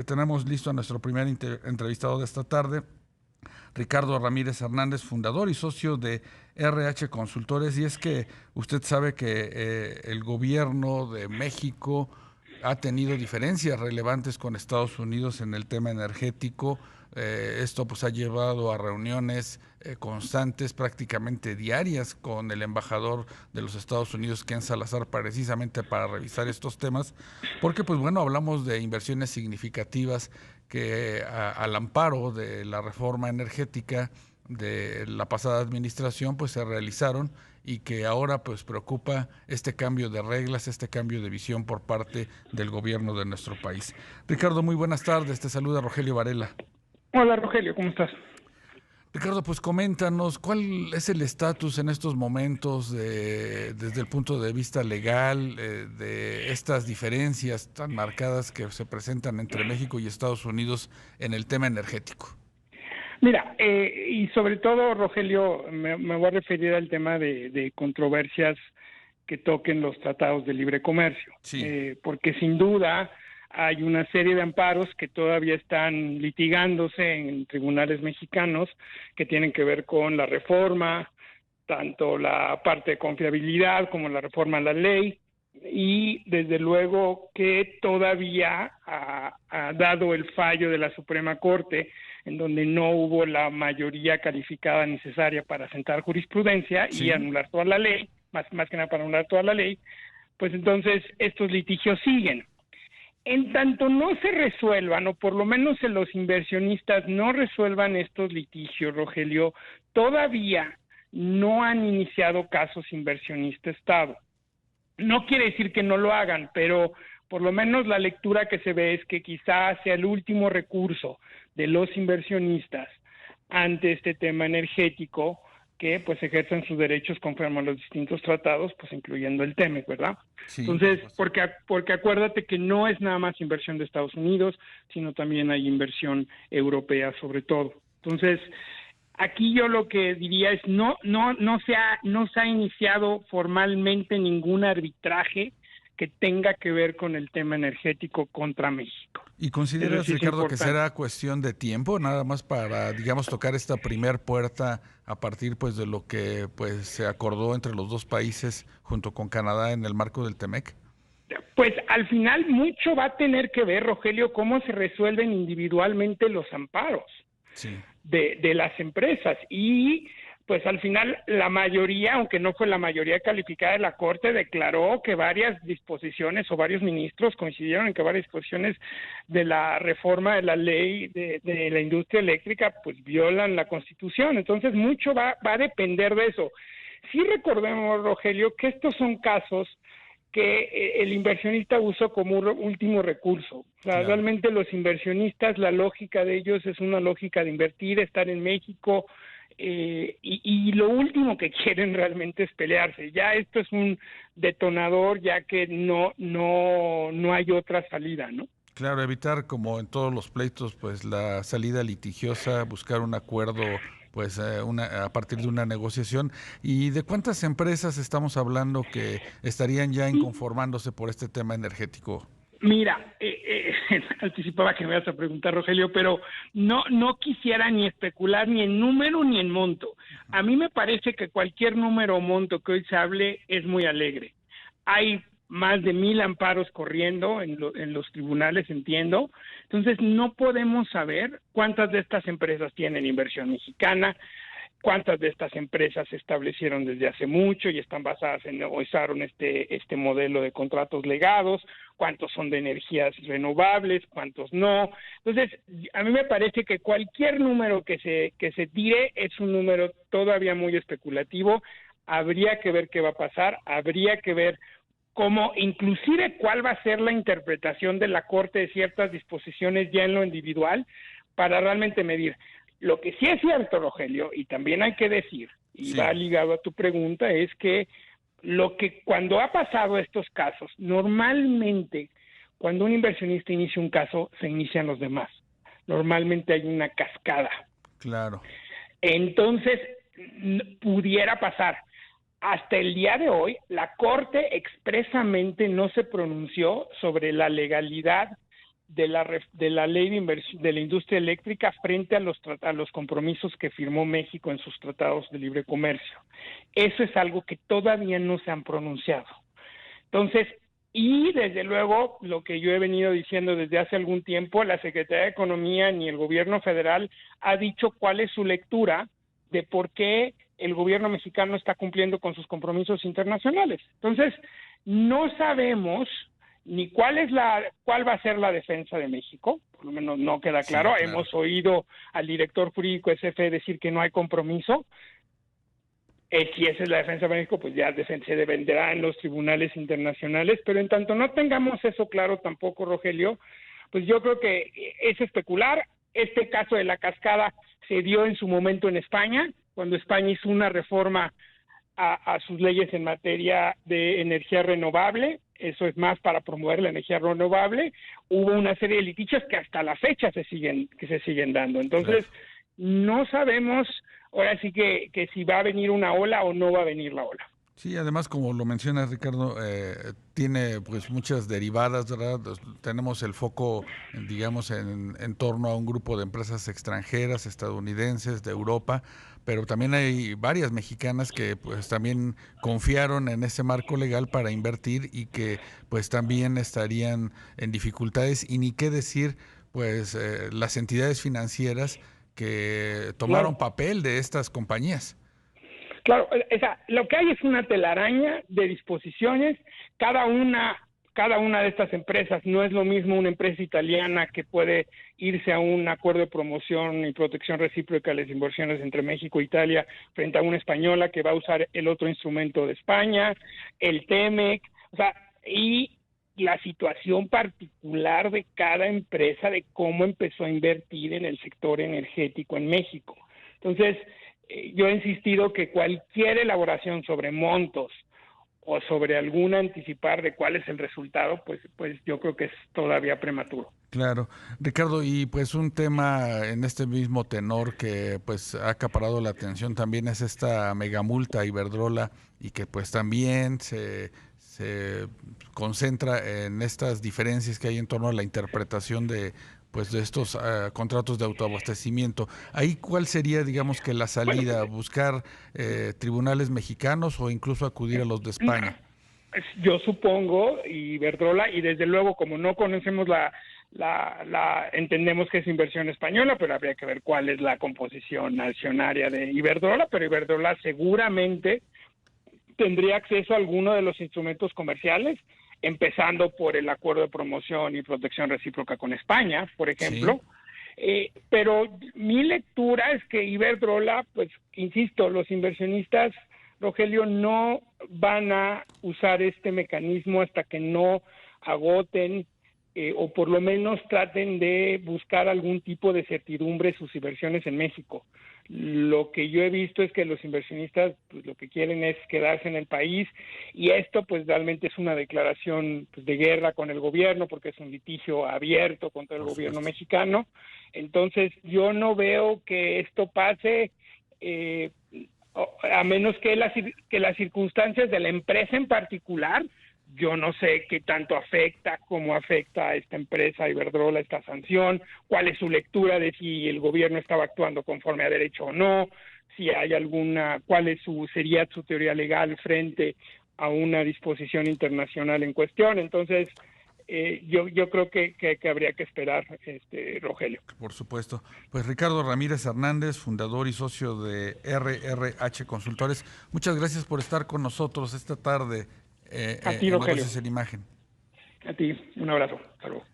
Tenemos listo a nuestro primer entrevistado de esta tarde, Ricardo Ramírez Hernández, fundador y socio de RH Consultores. Y es que usted sabe que el gobierno de México ha tenido diferencias relevantes con Estados Unidos en el tema energético. Esto pues ha llevado a reuniones constantes, prácticamente diarias, con el embajador de los Estados Unidos, Ken Salazar, precisamente para revisar estos temas, porque pues bueno, hablamos de inversiones significativas que al amparo de la reforma energética de la pasada administración pues se realizaron y que ahora pues preocupa este cambio de reglas, este cambio de visión por parte del gobierno de nuestro país. Ricardo, muy buenas tardes, te saluda Rogelio Varela. Hola Rogelio, ¿cómo estás? Ricardo, pues coméntanos, ¿cuál es el estatus en estos momentos desde el punto de vista legal de estas diferencias tan marcadas que se presentan entre México y Estados Unidos en el tema energético? Mira, y sobre todo, Rogelio, me voy a referir al tema de controversias que toquen los tratados de libre comercio, Sí. Porque sin duda hay una serie de amparos que todavía están litigándose en tribunales mexicanos que tienen que ver con la reforma, tanto la parte de confiabilidad como la reforma a la ley, y desde luego que todavía ha dado el fallo de la Suprema Corte en donde no hubo la mayoría calificada necesaria para sentar jurisprudencia y Sí. anular toda la ley, más que nada para anular toda la ley, pues entonces estos litigios siguen. En tanto no se resuelvan, o por lo menos los inversionistas no resuelvan estos litigios, Rogelio, todavía no han iniciado casos inversionista-Estado. No quiere decir que no lo hagan, pero por lo menos la lectura que se ve es que quizás sea el último recurso de los inversionistas ante este tema energético, que pues ejerzan sus derechos conforme a los distintos tratados, pues incluyendo el TEMEC, ¿verdad? Sí, Entonces, porque acuérdate que no es nada más inversión de Estados Unidos, sino también hay inversión europea sobre todo. Entonces, aquí yo lo que diría es no se ha iniciado formalmente ningún arbitraje que tenga que ver con el tema energético contra México. ¿Y Eso consideras, sí es Ricardo, que importante. será cuestión de tiempo, nada más para, digamos, tocar esta primer puerta a partir, pues, de lo que, pues, se acordó entre los dos países junto con Canadá en el marco del TEMEC? Pues al final mucho va a tener que ver, Rogelio, cómo se resuelven individualmente los amparos Sí. de las empresas. Y pues al final la mayoría, aunque no fue la mayoría calificada de la Corte, declaró que varias disposiciones o varios ministros coincidieron en que varias disposiciones de la reforma de la ley de la industria eléctrica pues violan la Constitución. Entonces mucho va a depender de eso. Sí recordemos, Rogelio, que estos son casos que el inversionista usó como un último recurso. O sea, Claro. realmente los inversionistas, la lógica de ellos es una lógica de invertir, estar en México, y lo último que quieren realmente es pelearse. Ya esto es un detonador, ya que no hay otra salida, ¿no? Claro, evitar, como en todos los pleitos, pues la salida litigiosa, buscar un acuerdo, pues a partir de una negociación. ¿Y de cuántas empresas estamos hablando que estarían ya inconformándose por este tema energético? Mira, anticipaba que me ibas a preguntar, Rogelio, pero no quisiera ni especular ni en número ni en monto. A mí me parece que cualquier número o monto que hoy se hable es muy alegre. Hay más de 1,000 amparos corriendo en los tribunales, entiendo. Entonces, no podemos saber cuántas de estas empresas tienen inversión mexicana, cuántas de estas empresas se establecieron desde hace mucho y están basadas o usaron este modelo de contratos legados, cuántos son de energías renovables, cuántos no. Entonces, a mí me parece que cualquier número que se tire es un número todavía muy especulativo. Habría que ver qué va a pasar, habría que ver cómo, inclusive cuál va a ser la interpretación de la Corte de ciertas disposiciones ya en lo individual, para realmente medir. Lo que sí es cierto, Rogelio, y también hay que decir, y va Sí. ligado a tu pregunta, es que cuando ha pasado estos casos, normalmente cuando un inversionista inicia un caso, se inician los demás. Normalmente hay una cascada. Claro. Entonces, pudiera pasar. Hasta el día de hoy, la Corte expresamente no se pronunció sobre la legalidad de la ley de la industria eléctrica frente a los compromisos que firmó México en sus tratados de libre comercio. Eso es algo que todavía no se han pronunciado. Entonces, y desde luego, lo que yo he venido diciendo desde hace algún tiempo, la Secretaría de Economía ni el gobierno federal ha dicho cuál es su lectura de por qué el gobierno mexicano está cumpliendo con sus compromisos internacionales. Entonces, no sabemos ni cuál va a ser la defensa de México, por lo menos no queda claro. Sí, claro. Hemos oído al director jurídico de CFE decir que no hay compromiso. Si esa es la defensa de México, pues ya se defenderá en los tribunales internacionales, pero en tanto no tengamos eso claro tampoco, Rogelio, pues yo creo que es especular. Este caso de la cascada se dio en su momento en España, cuando España hizo una reforma a sus leyes en materia de energía renovable. Eso es más para promover la energía renovable. Hubo una serie de litigios que hasta la fecha se siguen dando. Entonces, no sabemos ahora sí que si va a venir una ola o no va a venir la ola. Sí, además, como lo menciona Ricardo, tiene pues muchas derivadas, ¿verdad? Tenemos el foco, digamos, en torno a un grupo de empresas extranjeras, estadounidenses, de Europa, pero también hay varias mexicanas que pues también confiaron en ese marco legal para invertir y que pues también estarían en dificultades, y ni qué decir pues las entidades financieras que tomaron papel de estas compañías. Claro, lo que hay es una telaraña de disposiciones. Cada una de estas empresas no es lo mismo una empresa italiana que puede irse a un acuerdo de promoción y protección recíproca de las inversiones entre México e Italia frente a una española que va a usar el otro instrumento de España, el TEMEC, y la situación particular de cada empresa, de cómo empezó a invertir en el sector energético en México. Entonces, yo he insistido que cualquier elaboración sobre montos o sobre alguna anticipar de cuál es el resultado, pues yo creo que es todavía prematuro. Claro. Ricardo, y pues un tema en este mismo tenor que pues ha acaparado la atención también es esta megamulta a Iberdrola, y que pues también se concentra en estas diferencias que hay en torno a la interpretación de estos contratos de autoabastecimiento. Ahí, ¿cuál sería, digamos, que la salida? ¿Buscar tribunales mexicanos o incluso acudir a los de España? Yo supongo, Iberdrola, y desde luego, como no conocemos entendemos que es inversión española, pero habría que ver cuál es la composición accionaria de Iberdrola, pero Iberdrola seguramente tendría acceso a alguno de los instrumentos comerciales, empezando por el acuerdo de promoción y protección recíproca con España, por ejemplo. Sí. Pero mi lectura es que Iberdrola, pues, insisto, los inversionistas, Rogelio, no van a usar este mecanismo hasta que no agoten o por lo menos traten de buscar algún tipo de certidumbre sus inversiones en México. Lo que yo he visto es que los inversionistas pues lo que quieren es quedarse en el país, y esto pues realmente es una declaración pues, de guerra con el gobierno, porque es un litigio abierto contra el gobierno mexicano. Entonces yo no veo que esto pase a menos que las circunstancias de la empresa en particular. Yo no sé qué tanto cómo afecta a esta empresa, Iberdrola, esta sanción, cuál es su lectura de si el gobierno estaba actuando conforme a derecho o no, si hay cuál sería su teoría legal frente a una disposición internacional en cuestión. Entonces, yo creo que habría que esperar, Rogelio. Por supuesto. Pues Ricardo Ramírez Hernández, fundador y socio de RRH Consultores, muchas gracias por estar con nosotros esta tarde. A ti, Rogelio. En Imagen. A ti, un abrazo. Hasta luego.